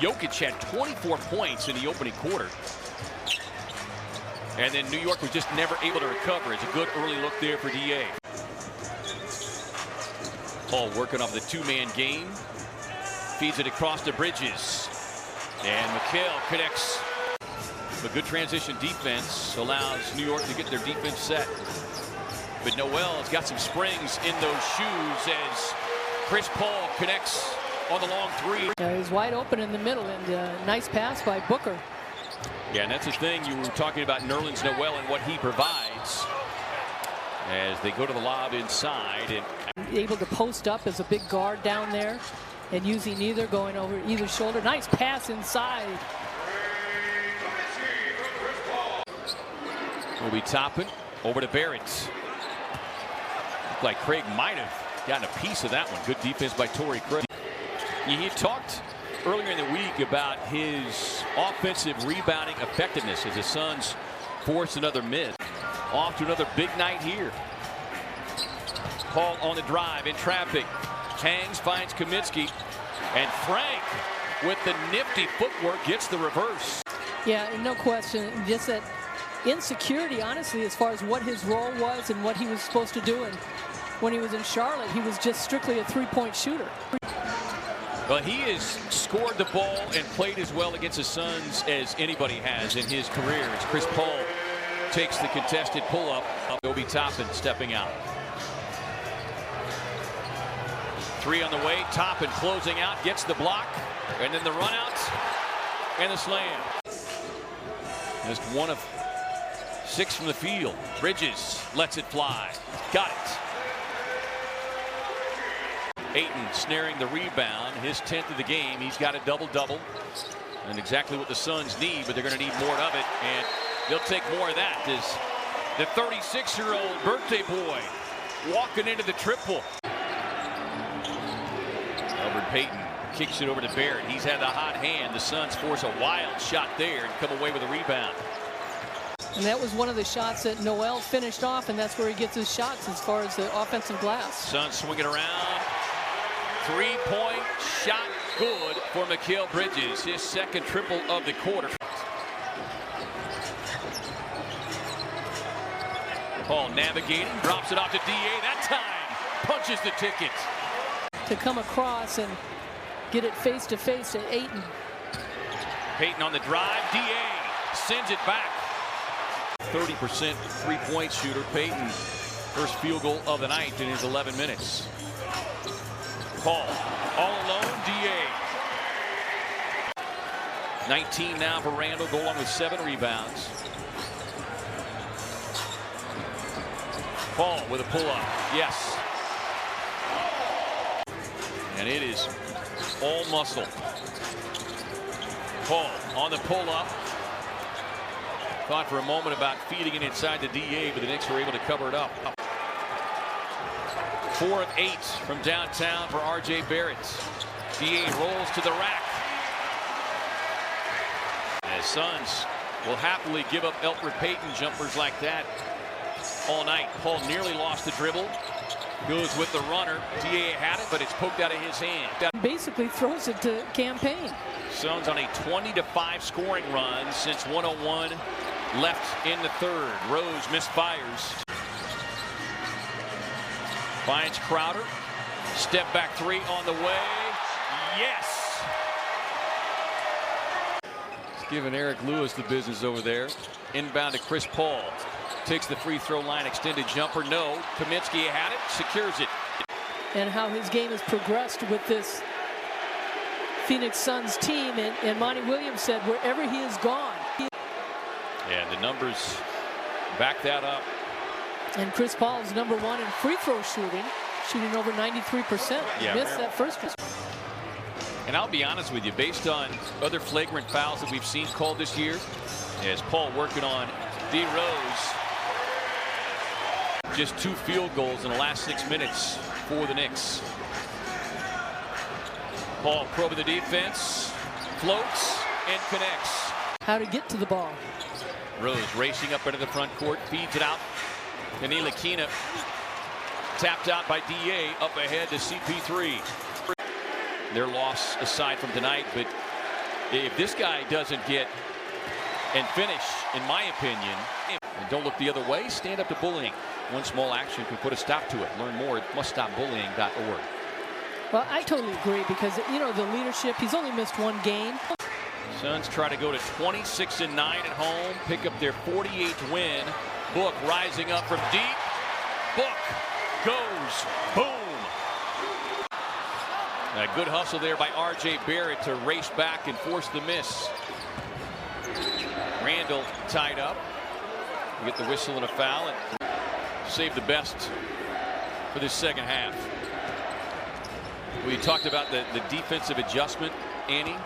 Jokic had 24 points in the opening quarter. And then New York was just never able to recover. It's a good early look there for DA. Paul working off the two-man game. Feeds it across the Bridges. And McHale connects. A good transition defense allows New York to get their defense set. But Noel's got some springs in those shoes as Chris Paul connects on the long three. He's wide open in the middle, and nice pass by Booker. Yeah, and that's the thing you were talking about, Nerlens Noel and what he provides as they go to the lob inside. And able to post up as a big guard down there and using either, going over either shoulder. Nice pass inside. Will be Toppin over to Barrett. Looked like Craig might have gotten a piece of that one. Good defense by Torrey Craig. He talked earlier in the week about his offensive rebounding effectiveness as the Suns force another miss. Off to another big night here. Paul on the drive in traffic. Hangs, finds Kaminsky. And Frank with the nifty footwork gets the reverse. Yeah, no question. Just that insecurity, honestly, as far as what his role was and what he was supposed to do. And when he was in Charlotte, he was just strictly a three-point shooter. Well, he has scored the ball and played as well against the Suns as anybody has in his career. As Chris Paul takes the contested pull-up. Obi Toppin stepping out. Three on the way. Toppin closing out, gets the block, and then the run out and the slam. Just one of 6 from the field. Bridges lets it fly. Got it. Ayton snaring the rebound, his 10th of the game. He's got a double-double, and exactly what the Suns need, but they're going to need more of it, and they'll take more of that as the 36-year-old birthday boy walking into the triple. Albert Payton kicks it over to Barrett. He's had the hot hand. The Suns force a wild shot there and come away with a rebound. And that was one of the shots that Noel finished off, and that's where he gets his shots as far as the offensive glass. Suns swinging around. Three-point shot good for Mikal Bridges, his second triple of the quarter. Paul navigating, drops it off to DA. That time punches the ticket. To come across and get it face-to-face to Ayton. Payton on the drive. DA sends it back. 30% three-point shooter. Payton, first field goal of the night in his 11 minutes. Paul all alone. DA. 19 now for Randall. Go along with 7 rebounds. Paul with a pull-up. Yes. And it is all muscle. Paul on the pull-up. Thought for a moment about feeding it inside the DA, but the Knicks were able to cover it up. 4 of 8 from downtown for R.J. Barrett. DA rolls to the rack. As Suns will happily give up Elfrid Payton jumpers like that all night. Paul nearly lost the dribble. Goes with the runner. DA had it, but it's poked out of his hand. Basically throws it to Campaign. Suns on a 20-5 scoring run since 101 left in the third. Rose misfires. Finds Crowder. Step back three on the way. Yes! It's giving Eric Lewis the business over there. Inbound to Chris Paul. Takes the free throw line, extended jumper. No. Kaminsky had it, secures it. And how his game has progressed with this Phoenix Suns team. And Monty Williams said wherever he has gone. Yeah, the numbers back that up. And Chris Paul is #1 in free throw shooting over 93%. Yeah, missed that first. And I'll be honest with you, based on other flagrant fouls that we've seen called this year, as Paul working on D. Rose. Just 2 field goals in the last 6 minutes for the Knicks. Paul probing the defense, floats and connects. How to get to the ball. Rose racing up into the front court, feeds it out. Ntilikina tapped out by DA, up ahead to CP3. Their loss aside from tonight, but If this guy doesn't get and finish, in my opinion, and don't look the other way, stand up to bullying. One small action can put a stop to it. Learn more at muststopbullying.org. Well, I totally agree because, you know, the leadership, he's only missed one game. Suns try to go to 26-9 at home, pick up their 48th win. Book rising up from deep. Book goes boom. A good hustle there by R.J. Barrett to race back and force the miss. Randall tied up. We get the whistle and a foul and save the best for this second half. We talked about the defensive adjustment, Annie.